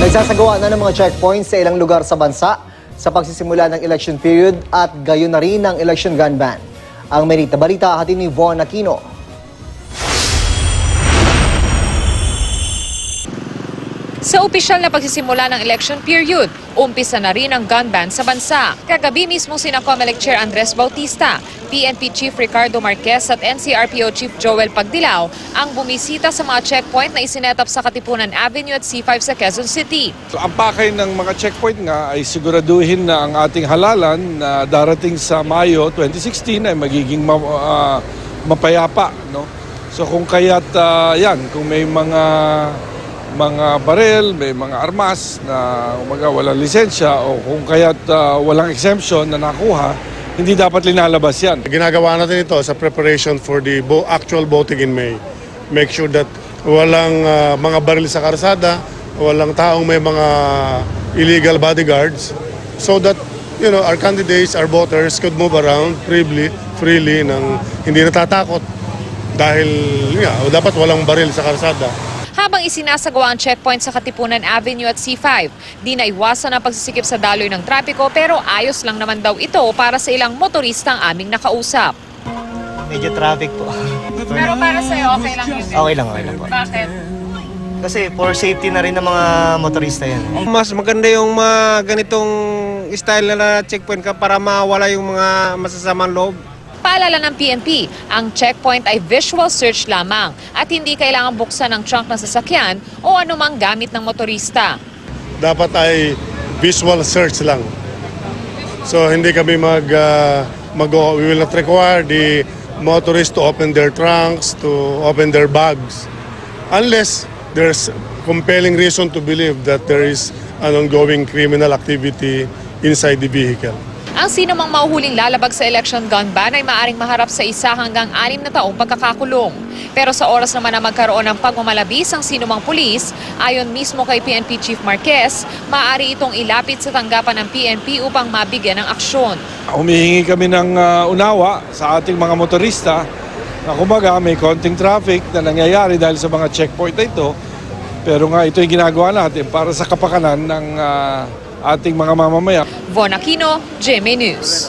Nagsasagawa na ng mga checkpoints sa ilang lugar sa bansa sa pagsisimula ng election period at gayon na rin ang election gun ban. Ang Merita Balita hatid ni Von Aquino. Sa opisyal na pagsisimula ng election period, umpisa na rin ang gun ban sa bansa. Kagabi mismo sina COMELEC Chair Andres Bautista, PNP Chief Ricardo Marquez at NCRPO Chief Joel Pagdilao ang bumisita sa mga checkpoint na isinetap sa Katipunan Avenue at C5 sa Quezon City. So, ang pakay ng mga checkpoint nga ay siguraduhin na ang ating halalan na darating sa Mayo 2016 ay magiging mapayapa. No? So kung kaya't kung may mga barel, may mga armas na walang lisensya o kung kaya't walang exemption na nakuha, hindi dapat linalabas yan. Ginagawa natin ito sa preparation for the actual voting in May. Make sure that walang mga baril sa karsada, walang taong may mga illegal bodyguards so that our candidates, our voters could move around freely nang hindi natatakot dahil dapat walang baril sa karsada. Habang isinasagawa ang checkpoint sa Katipunan Avenue at C5, di na iwasan ang pagsisikip sa daloy ng trapiko pero ayos lang naman daw ito para sa ilang motorista ang aming nakausap. Medyo traffic po. Pero para sa'yo, okay lang yun? Okay lang po. Bakit? Kasi for safety na rin ng mga motorista yan. Mas maganda yung mga ganitong style na checkpoint ka para mawala yung mga masasamang loob. Paalala ng PNP, ang checkpoint ay visual search lamang at hindi kailangan buksan ang trunk ng sasakyan o anumang gamit ng motorista. Dapat ay visual search lang. So hindi kami we will not require the motorists to open their trunks, to open their bags, unless there's compelling reason to believe that there is an ongoing criminal activity inside the vehicle. Ang sinumang mahuhuling lalabag sa election gun ban ay maaaring maharap sa 1 hanggang 6 na taong pagkakakulong. Pero sa oras naman na magkaroon ng pagmamalabis ang sinumang pulis, ayon mismo kay PNP Chief Marquez, maaari itong ilapit sa tanggapan ng PNP upang mabigyan ng aksyon. Humihingi kami ng unawa sa ating mga motorista na kumbaga may konting traffic na nangyayari dahil sa mga checkpoint na ito. Pero nga ito yung ginagawa natin para sa kapakanan ng ating mga mamamayan. Von Aquino, GMA News.